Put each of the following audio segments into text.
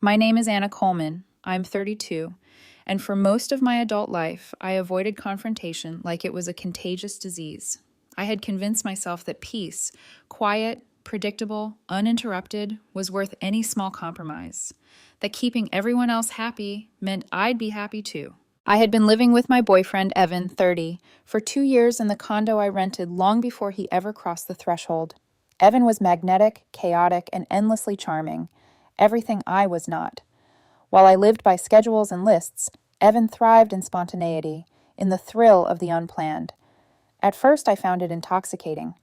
My name is Anna Coleman. I'm 32, and for most of my adult life, I avoided confrontation like it was a contagious disease. I had convinced myself that peace, quiet, predictable, uninterrupted, was worth any small compromise, that keeping everyone else happy meant I'd be happy too. I had been living with my boyfriend, Evan, 30, for 2 years in the condo I rented long before he ever crossed the threshold. Evan was magnetic, chaotic, and endlessly charming, everything I was not. While I lived by schedules and lists, Evan thrived in spontaneity, in the thrill of the unplanned. At first, I found it intoxicating.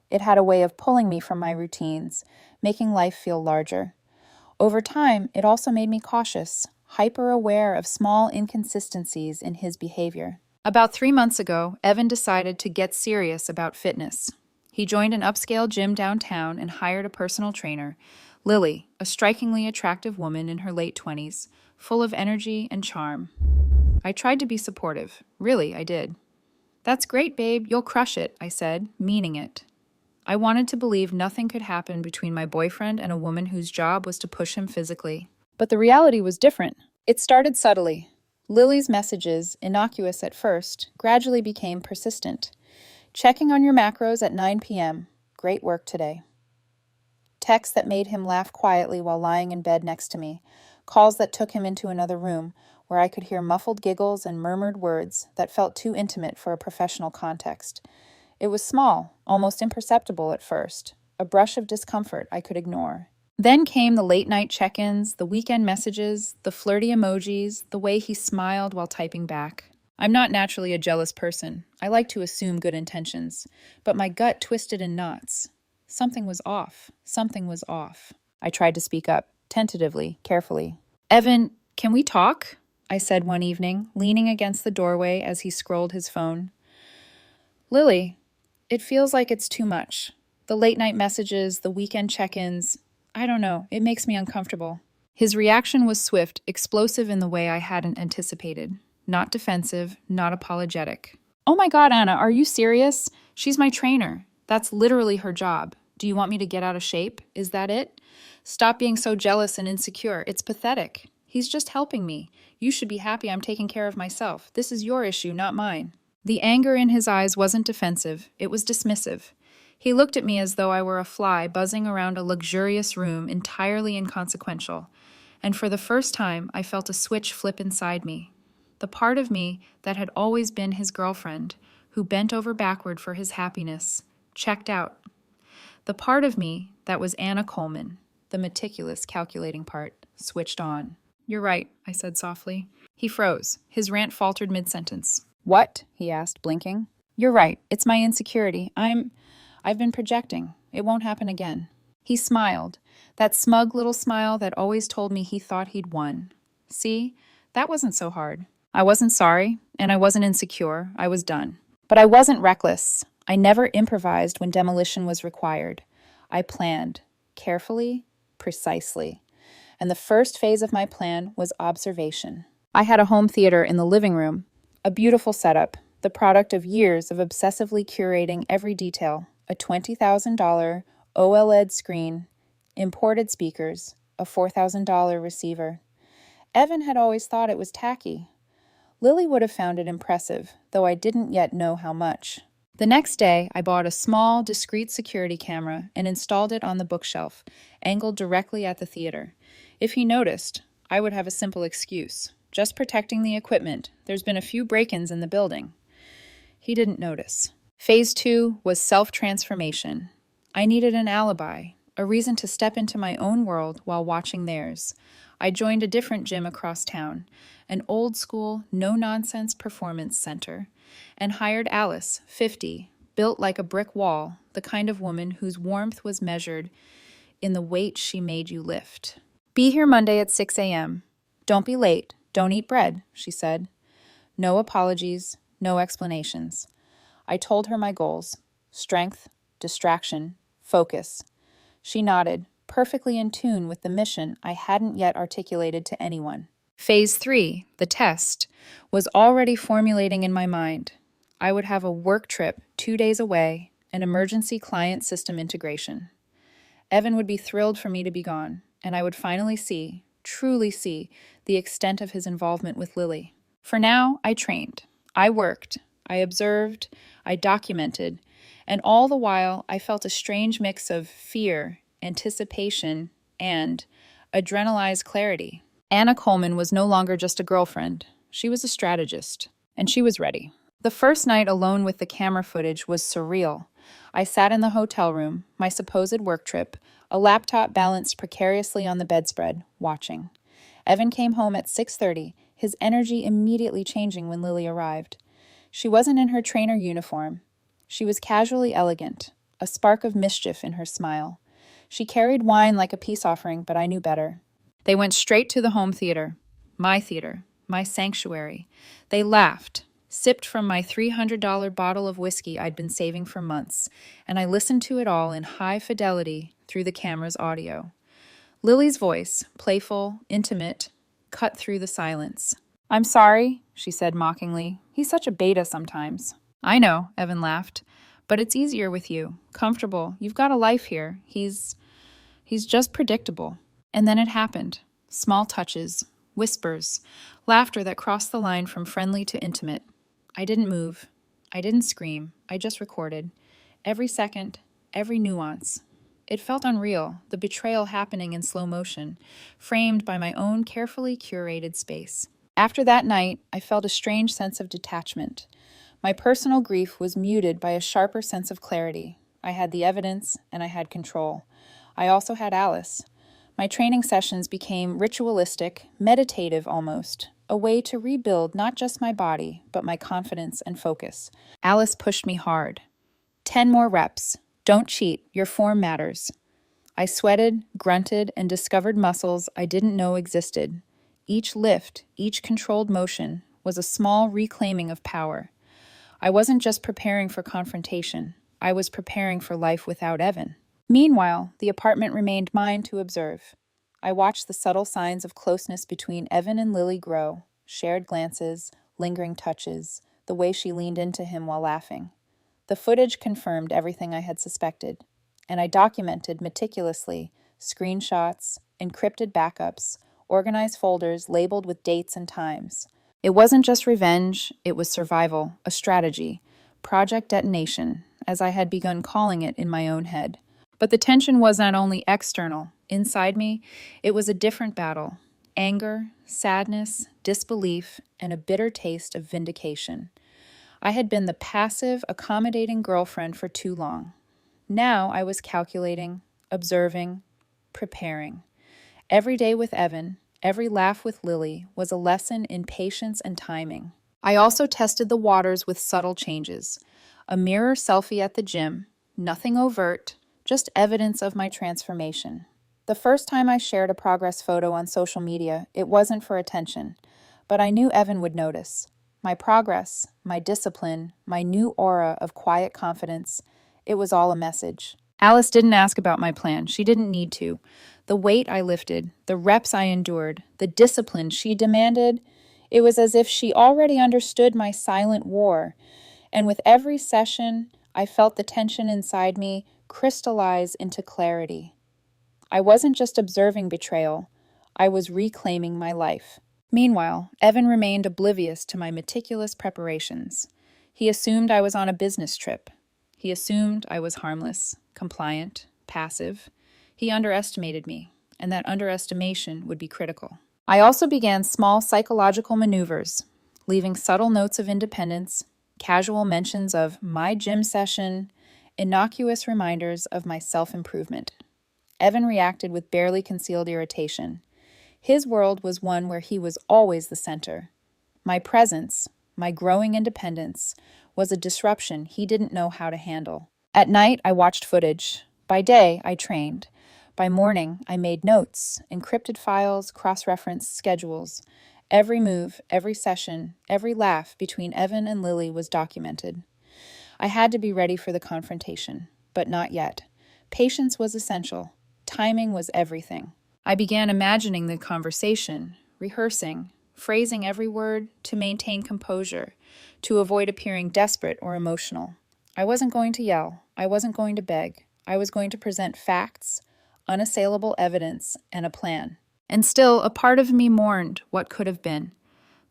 It had a way of pulling me from my routines, making life feel larger. Over time, it also made me cautious, hyper-aware of small inconsistencies in his behavior. About 3 months ago, Evan decided to get serious about fitness. He joined an upscale gym downtown and hired a personal trainer, Lily, a strikingly attractive woman in her late 20s, full of energy and charm. I tried to be supportive. Really, I did. "That's great, babe. You'll crush it," I said, meaning it. I wanted to believe nothing could happen between my boyfriend and a woman whose job was to push him physically. But the reality was different. It started subtly. Lily's messages, innocuous at first, gradually became persistent. "Checking on your macros at 9 p.m. Great work today." Texts that made him laugh quietly while lying in bed next to me. Calls that took him into another room, where I could hear muffled giggles and murmured words that felt too intimate for a professional context. It was small, almost imperceptible at first, a brush of discomfort I could ignore. Then came the late-night check-ins, the weekend messages, the flirty emojis, the way he smiled while typing back. I'm not naturally a jealous person. I like to assume good intentions, but my gut twisted in knots. Something was off. Something was off. I tried to speak up, tentatively, carefully. "Evan, can we talk?" I said one evening, leaning against the doorway as he scrolled his phone. "Lily, it feels like it's too much. The late-night messages, the weekend check-ins, I don't know, it makes me uncomfortable." His reaction was swift, explosive in the way I hadn't anticipated. Not defensive, not apologetic. "Oh my God, Anna, are you serious? She's my trainer. That's literally her job. Do you want me to get out of shape? Is that it? Stop being so jealous and insecure. It's pathetic. He's just helping me. You should be happy I'm taking care of myself. This is your issue, not mine." The anger in his eyes wasn't defensive. It was dismissive. He looked at me as though I were a fly buzzing around a luxurious room, entirely inconsequential. And for the first time, I felt a switch flip inside me. The part of me that had always been his girlfriend, who bent over backward for his happiness, checked out. The part of me that was Anna Coleman, the meticulous, calculating part, switched on. "You're right," I said softly. He froze. His rant faltered mid-sentence. "What?" he asked, blinking. "You're right. It's my insecurity. I've been projecting. It won't happen again." He smiled, that smug little smile that always told me he thought he'd won. See, that wasn't so hard. I wasn't sorry, and I wasn't insecure. I was done. But I wasn't reckless. I never improvised when demolition was required. I planned, carefully, precisely. And the first phase of my plan was observation. I had a home theater in the living room, a beautiful setup, the product of years of obsessively curating every detail, a $20,000 OLED screen, imported speakers, a $4,000 receiver. Evan had always thought it was tacky. Lily would have found it impressive, though I didn't yet know how much. The next day, I bought a small, discreet security camera and installed it on the bookshelf, angled directly at the theater. If he noticed, I would have a simple excuse. Just protecting the equipment. There's been a few break-ins in the building. He didn't notice. Phase 2 was self-transformation. I needed an alibi, a reason to step into my own world while watching theirs. I joined a different gym across town, an old-school, no-nonsense performance center, and hired Alice, 50, built like a brick wall, the kind of woman whose warmth was measured in the weight she made you lift. "Be here Monday at 6 a.m. Don't be late. Don't eat bread," she said. No apologies, no explanations. I told her my goals: strength, distraction, focus. She nodded, perfectly in tune with the mission I hadn't yet articulated to anyone. Phase 3, the test, was already formulating in my mind. I would have a work trip 2 days away, an emergency client system integration. Evan would be thrilled for me to be gone, and I would finally see, truly see the extent of his involvement with Lily. For now, I trained. I worked. I observed. I documented. And all the while, I felt a strange mix of fear, anticipation, and adrenalized clarity. Anna Coleman was no longer just a girlfriend. She was a strategist, and she was ready. The first night alone with the camera footage was surreal. I sat in the hotel room, my supposed work trip, a laptop balanced precariously on the bedspread, watching. Evan came home at 6:30, his energy immediately changing when Lily arrived. She wasn't in her trainer uniform. She was casually elegant, a spark of mischief in her smile. She carried wine like a peace offering, but I knew better. They went straight to the home theater, my sanctuary. They laughed, sipped from my $300 bottle of whiskey I'd been saving for months, and I listened to it all in high fidelity through the camera's audio. Lily's voice, playful, intimate, cut through the silence. "I'm sorry," she said mockingly. "He's such a beta sometimes." "I know," Evan laughed. "But it's easier with you. Comfortable. You've got a life here. He's just predictable." And then it happened. Small touches, whispers, laughter that crossed the line from friendly to intimate. I didn't move. I didn't scream. I just recorded. Every second, every nuance. It felt unreal, the betrayal happening in slow motion, framed by my own carefully curated space. After that night, I felt a strange sense of detachment. My personal grief was muted by a sharper sense of clarity. I had the evidence, and I had control. I also had Alice. My training sessions became ritualistic, meditative almost, a way to rebuild not just my body, but my confidence and focus. Alice pushed me hard. 10 more reps. Don't cheat. Your form matters. I sweated, grunted, and discovered muscles I didn't know existed. Each lift, each controlled motion, was a small reclaiming of power. I wasn't just preparing for confrontation. I was preparing for life without Evan. Meanwhile, the apartment remained mine to observe. I watched the subtle signs of closeness between Evan and Lily grow, shared glances, lingering touches, the way she leaned into him while laughing. The footage confirmed everything I had suspected, and I documented meticulously screenshots, encrypted backups, organized folders labeled with dates and times. It wasn't just revenge, it was survival, a strategy, Project Detonation, as I had begun calling it in my own head. But the tension was not only external. Inside me, it was a different battle. Anger, sadness, disbelief, and a bitter taste of vindication. I had been the passive, accommodating girlfriend for too long. Now I was calculating, observing, preparing. Every day with Evan, every laugh with Lily was a lesson in patience and timing. I also tested the waters with subtle changes. A mirror selfie at the gym, nothing overt, just evidence of my transformation. The first time I shared a progress photo on social media, it wasn't for attention, but I knew Evan would notice. My progress, my discipline, my new aura of quiet confidence, it was all a message. Alice didn't ask about my plan. She didn't need to. The weight I lifted, the reps I endured, the discipline she demanded, it was as if she already understood my silent war. And with every session, I felt the tension inside me crystallize into clarity. I wasn't just observing betrayal, I was reclaiming my life. Meanwhile, Evan remained oblivious to my meticulous preparations. He assumed I was on a business trip. He assumed I was harmless, compliant, passive. He underestimated me, and that underestimation would be critical. I also began small psychological maneuvers, leaving subtle notes of independence, casual mentions of my gym session, innocuous reminders of my self-improvement. Evan reacted with barely concealed irritation. His world was one where he was always the center. My presence, my growing independence, was a disruption he didn't know how to handle. At night, I watched footage. By day, I trained. By morning, I made notes, encrypted files, cross-referenced schedules. Every move, every session, every laugh between Evan and Lily was documented. I had to be ready for the confrontation, but not yet. Patience was essential. Timing was everything. I began imagining the conversation, rehearsing, phrasing every word to maintain composure, to avoid appearing desperate or emotional. I wasn't going to yell. I wasn't going to beg. I was going to present facts, unassailable evidence, and a plan. And still, a part of me mourned what could have been.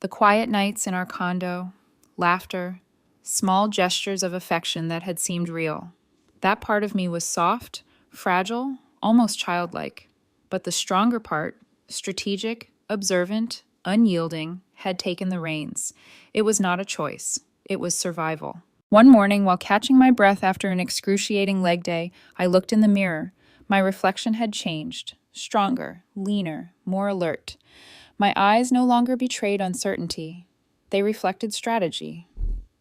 The quiet nights in our condo, laughter, small gestures of affection that had seemed real. That part of me was soft, fragile, almost childlike. But the stronger part, strategic, observant, unyielding, had taken the reins. It was not a choice. It was survival. One morning, while catching my breath after an excruciating leg day, I looked in the mirror. My reflection had changed. Stronger, leaner, more alert. My eyes no longer betrayed uncertainty. They reflected strategy.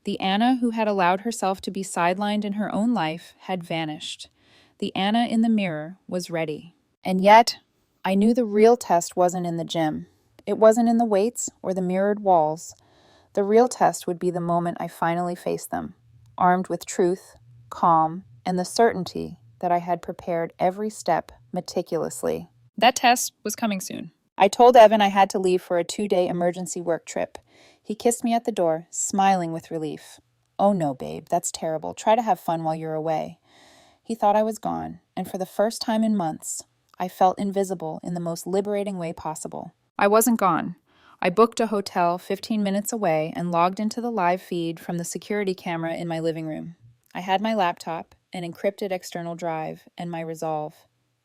The Anna who had allowed herself to be sidelined in her own life had vanished. The Anna in the mirror was ready. And yet, I knew the real test wasn't in the gym. It wasn't in the weights or the mirrored walls. The real test would be the moment I finally faced them, armed with truth, calm, and the certainty that I had prepared every step meticulously. That test was coming soon. I told Evan I had to leave for a 2-day emergency work trip. He kissed me at the door, smiling with relief. "Oh no, babe, that's terrible. Try to have fun while you're away." He thought I was gone, and for the first time in months, I felt invisible in the most liberating way possible. I wasn't gone. I booked a hotel 15 minutes away and logged into the live feed from the security camera in my living room. I had my laptop, an encrypted external drive, and my resolve.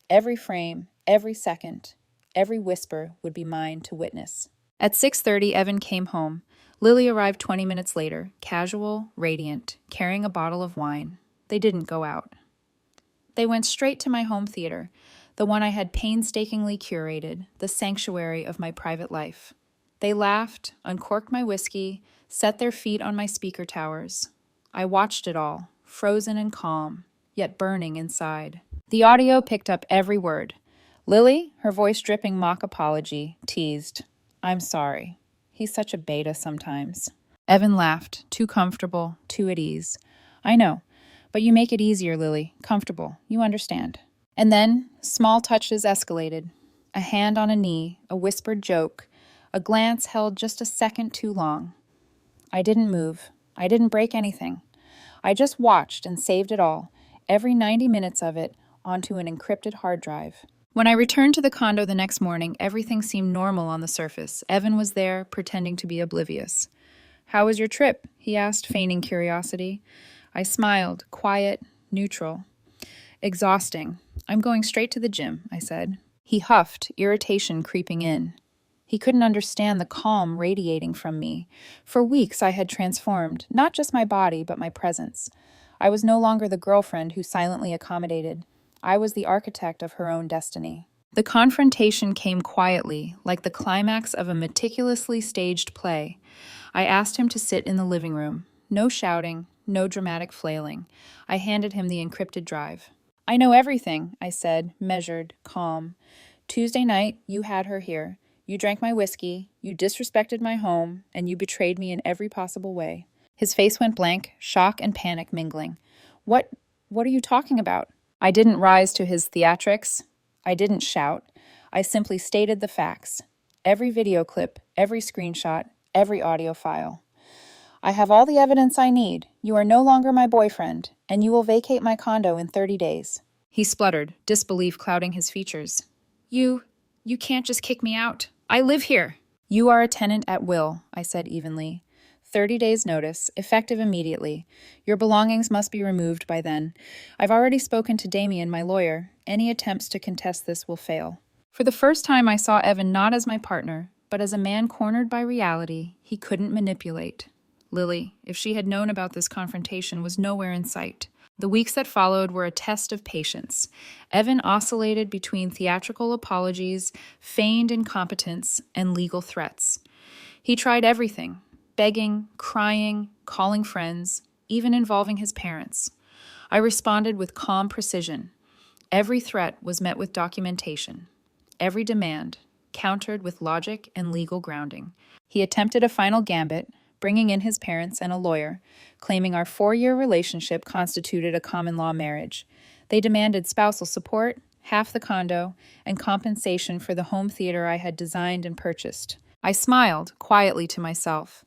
Every frame, every second, every whisper would be mine to witness. At 6:30, Evan came home. Lily arrived 20 minutes later, casual, radiant, carrying a bottle of wine. They didn't go out. They went straight to my home theater, the one I had painstakingly curated, the sanctuary of my private life. They laughed, uncorked my whiskey, set their feet on my speaker towers. I watched it all, frozen and calm, yet burning inside. The audio picked up every word. Lily, her voice dripping mock apology, teased, "I'm sorry. He's such a beta sometimes." Evan laughed, too comfortable, too at ease. "I know, but you make it easier, Lily. Comfortable. You understand." And then, small touches escalated. A hand on a knee, a whispered joke, a glance held just a second too long. I didn't move. I didn't break anything. I just watched and saved it all, every 90 minutes of it, onto an encrypted hard drive. When I returned to the condo the next morning, everything seemed normal on the surface. Evan was there, pretending to be oblivious. "How was your trip?" he asked, feigning curiosity. I smiled, quiet, neutral. "Exhausting. I'm going straight to the gym," I said. He huffed, irritation creeping in. He couldn't understand the calm radiating from me. For weeks I had transformed, not just my body, but my presence. I was no longer the girlfriend who silently accommodated. I was the architect of her own destiny. The confrontation came quietly, like the climax of a meticulously staged play. I asked him to sit in the living room. No shouting, no dramatic flailing. I handed him the encrypted drive. "I know everything," I said, measured, calm. "Tuesday night, you had her here. You drank my whiskey, you disrespected my home, and you betrayed me in every possible way." His face went blank, shock and panic mingling. What are you talking about?" I didn't rise to his theatrics. I didn't shout. I simply stated the facts. Every video clip, every screenshot, every audio file. "I have all the evidence I need. You are no longer my boyfriend, and you will vacate my condo in 30 days. He spluttered, disbelief clouding his features. You can't just kick me out. I live here." "You are a tenant at will," I said evenly. 30 days notice, effective immediately. Your belongings must be removed by then. I've already spoken to Damien, my lawyer. Any attempts to contest this will fail. For the first time, I saw Evan not as my partner, but as a man cornered by reality he couldn't manipulate. Lily, if she had known about this confrontation, was nowhere in sight. The weeks that followed were a test of patience. Evan oscillated between theatrical apologies, feigned incompetence, and legal threats. He tried everything: begging, crying, calling friends, even involving his parents. I responded with calm precision. Every threat was met with documentation. Every demand countered with logic and legal grounding. He attempted a final gambit, bringing in his parents and a lawyer, claiming our 4-year relationship constituted a common law marriage. They demanded spousal support, half the condo, and compensation for the home theater I had designed and purchased. I smiled quietly to myself.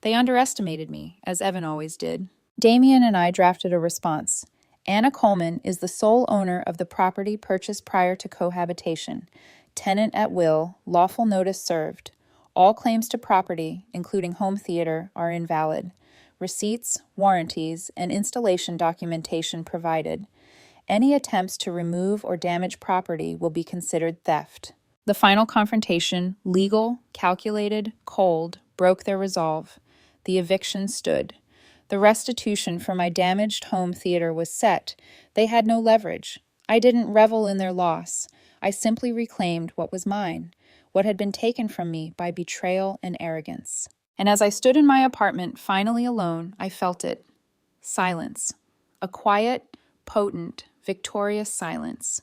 They underestimated me, as Evan always did. Damien and I drafted a response. Anna Coleman is the sole owner of the property purchased prior to cohabitation. tenant at will, lawful notice served. All claims to property, including home theater, are invalid. Receipts, warranties, and installation documentation provided. Any attempts to remove or damage property will be considered theft. The final confrontation, legal, calculated, cold, broke their resolve. The eviction stood. The restitution for my damaged home theater was set. They had no leverage. I didn't revel in their loss. I simply reclaimed what was mine, what had been taken from me by betrayal and arrogance. And as I stood in my apartment, finally alone, I felt it. Silence. A quiet, potent, victorious silence.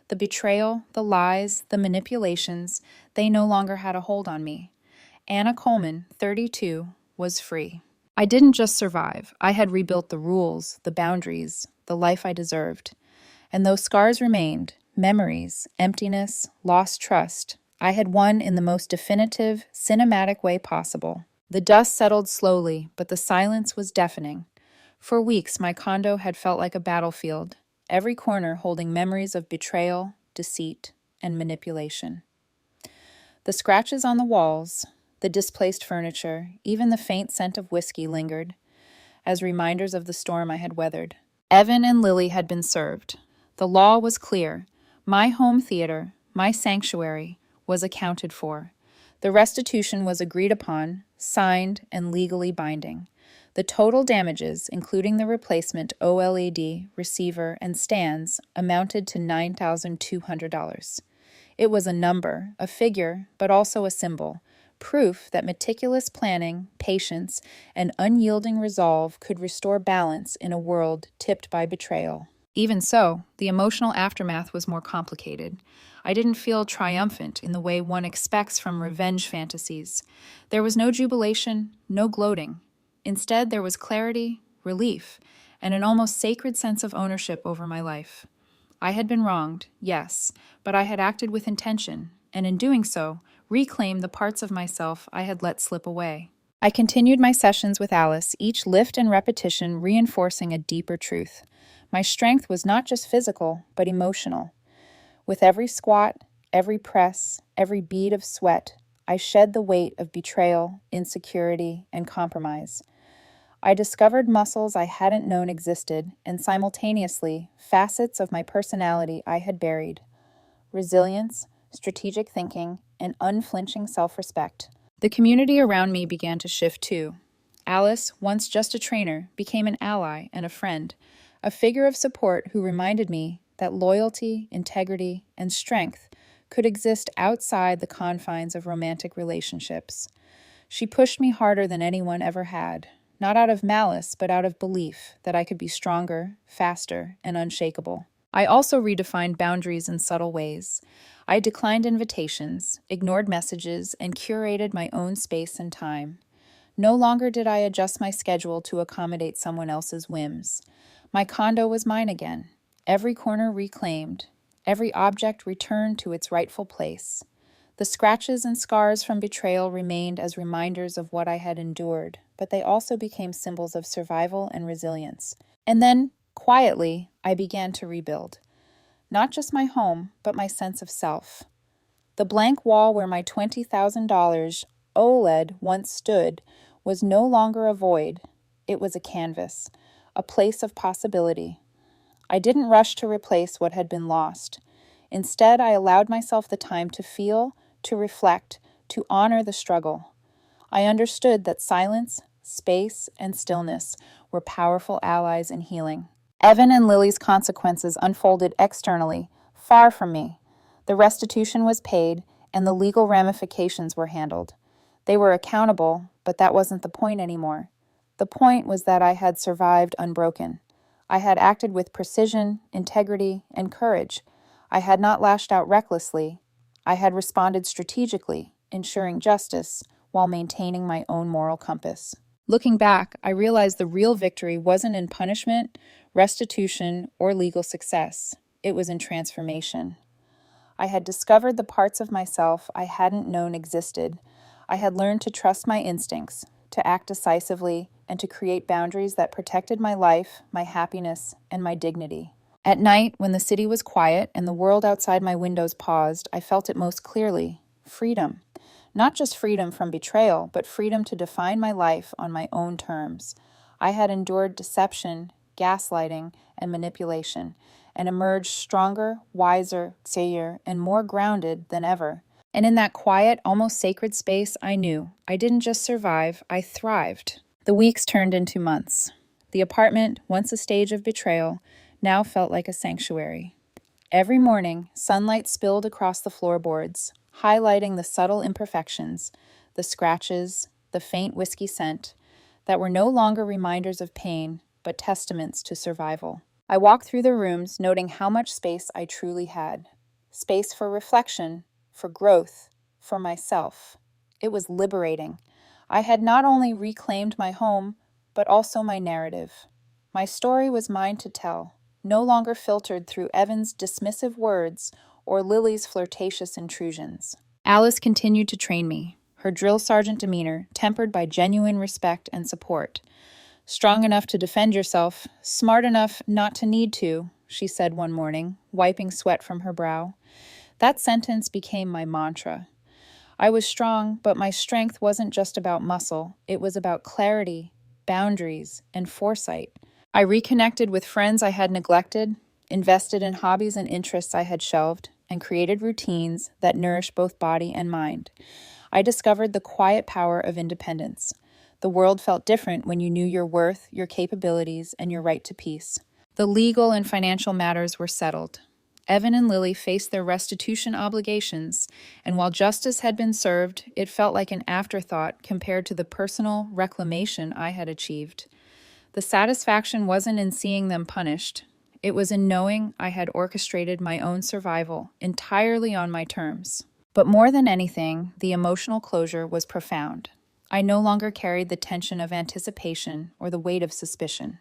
The betrayal, the lies, the manipulations, they no longer had a hold on me. Anna Coleman, 32, was free. I didn't just survive. I had rebuilt the rules, the boundaries, the life I deserved. And though scars remained, memories, emptiness, lost trust, I had won in the most definitive, cinematic way possible. The dust settled slowly, but the silence was deafening. For weeks, my condo had felt like a battlefield, every corner holding memories of betrayal, deceit, and manipulation. The scratches on the walls, the displaced furniture, even the faint scent of whiskey lingered, as reminders of the storm I had weathered. Evan and Lily had been served. The law was clear. My home theater, my sanctuary, was accounted for. The restitution was agreed upon, signed, and legally binding. The total damages, including the replacement OLED, receiver, and stands, amounted to $9,200. It was a number, a figure, but also a symbol, proof that meticulous planning, patience, and unyielding resolve could restore balance in a world tipped by betrayal. Even so, the emotional aftermath was more complicated. I didn't feel triumphant in the way one expects from revenge fantasies. There was no jubilation, no gloating. Instead, there was clarity, relief, and an almost sacred sense of ownership over my life. I had been wronged, yes, but I had acted with intention, and in doing so, reclaimed the parts of myself I had let slip away. I continued my sessions with Alice, each lift and repetition reinforcing a deeper truth. My strength was not just physical, but emotional. With every squat, every press, every bead of sweat, I shed the weight of betrayal, insecurity, and compromise. I discovered muscles I hadn't known existed, and simultaneously, facets of my personality I had buried. Resilience, strategic thinking, and unflinching self-respect. The community around me began to shift too. Alice, once just a trainer, became an ally and a friend, a figure of support who reminded me that loyalty, integrity, and strength could exist outside the confines of romantic relationships. She pushed me harder than anyone ever had, not out of malice, but out of belief that I could be stronger, faster, and unshakable. I also redefined boundaries in subtle ways. I declined invitations, ignored messages, and curated my own space and time. No longer did I adjust my schedule to accommodate someone else's whims. My condo was mine again, every corner reclaimed, every object returned to its rightful place. The scratches and scars from betrayal remained as reminders of what I had endured, but they also became symbols of survival and resilience. And then, quietly, I began to rebuild. Not just my home, but my sense of self. The blank wall where my $20,000 OLED once stood was no longer a void. It was a canvas, a place of possibility. I didn't rush to replace what had been lost. Instead, I allowed myself the time to feel, to reflect, to honor the struggle. I understood that silence, space, and stillness were powerful allies in healing. Evan and Lily's consequences unfolded externally, far from me. The restitution was paid, and the legal ramifications were handled. They were accountable, but that wasn't the point anymore. The point was that I had survived unbroken. I had acted with precision, integrity, and courage. I had not lashed out recklessly. I had responded strategically, ensuring justice while maintaining my own moral compass. Looking back, I realized the real victory wasn't in punishment, restitution, or legal success. It was in transformation. I had discovered the parts of myself I hadn't known existed. I had learned to trust my instincts, to act decisively, and to create boundaries that protected my life, my happiness, and my dignity. At night, when the city was quiet and the world outside my windows paused, I felt it most clearly. Freedom. Not just freedom from betrayal, but freedom to define my life on my own terms. I had endured deception, gaslighting, and manipulation, and emerged stronger, wiser, saner, and more grounded than ever. And in that quiet, almost sacred space, I knew I didn't just survive, I thrived. The weeks turned into months. The apartment, once a stage of betrayal, now felt like a sanctuary. Every morning, sunlight spilled across the floorboards, highlighting the subtle imperfections, the scratches, the faint whiskey scent, that were no longer reminders of pain, but testaments to survival. I walked through the rooms, noting how much space I truly had. Space for reflection, for growth, for myself. It was liberating. I had not only reclaimed my home, but also my narrative. My story was mine to tell, no longer filtered through Evan's dismissive words or Lily's flirtatious intrusions. Alice continued to train me, her drill sergeant demeanor tempered by genuine respect and support. "Strong enough to defend yourself, smart enough not to need to," she said one morning, wiping sweat from her brow. That sentence became my mantra. I was strong, but my strength wasn't just about muscle. It was about clarity, boundaries, and foresight. I reconnected with friends I had neglected, invested in hobbies and interests I had shelved, and created routines that nourished both body and mind. I discovered the quiet power of independence. The world felt different when you knew your worth, your capabilities, and your right to peace. The legal and financial matters were settled. Evan and Lily faced their restitution obligations, and while justice had been served, it felt like an afterthought compared to the personal reclamation I had achieved. The satisfaction wasn't in seeing them punished. It was in knowing I had orchestrated my own survival entirely on my terms. But more than anything, the emotional closure was profound. I no longer carried the tension of anticipation or the weight of suspicion.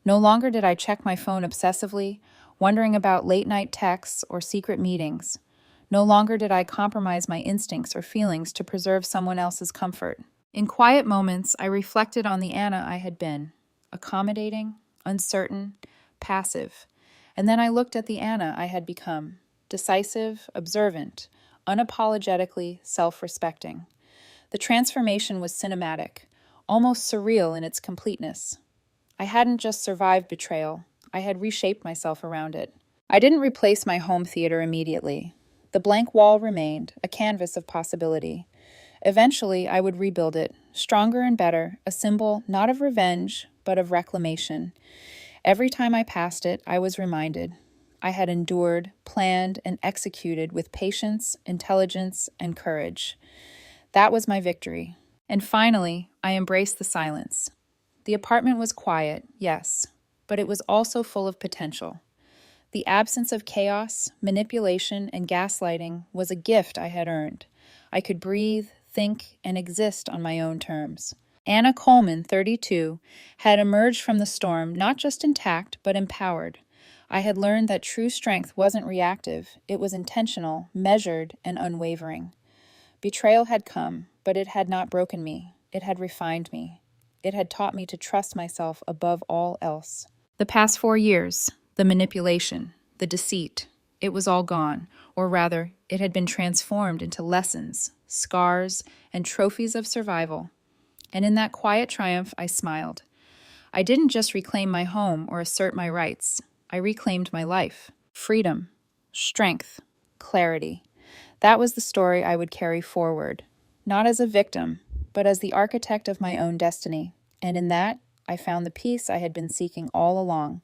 No longer did I check my phone obsessively, wondering about late-night texts or secret meetings. No longer did I compromise my instincts or feelings to preserve someone else's comfort. In quiet moments, I reflected on the Anna I had been, accommodating, uncertain, passive. And then I looked at the Anna I had become, decisive, observant, unapologetically self-respecting. The transformation was cinematic, almost surreal in its completeness. I hadn't just survived betrayal, I had reshaped myself around it. I didn't replace my home theater immediately. The blank wall remained, a canvas of possibility. Eventually, I would rebuild it, stronger and better, a symbol not of revenge, but of reclamation. Every time I passed it, I was reminded. I had endured, planned, and executed with patience, intelligence, and courage. That was my victory. And finally, I embraced the silence. The apartment was quiet, yes, but it was also full of potential. The absence of chaos, manipulation, and gaslighting was a gift I had earned. I could breathe, think, and exist on my own terms. Anna Coleman, 32, had emerged from the storm not just intact, but empowered. I had learned that true strength wasn't reactive, it was intentional, measured, and unwavering. Betrayal had come, but it had not broken me. It had refined me. It had taught me to trust myself above all else. The past 4 years, the manipulation, the deceit, it was all gone, or rather, it had been transformed into lessons, scars, and trophies of survival. And in that quiet triumph, I smiled. I didn't just reclaim my home or assert my rights. I reclaimed my life, freedom, strength, clarity. That was the story I would carry forward, not as a victim, but as the architect of my own destiny. And in that, I found the peace I had been seeking all along,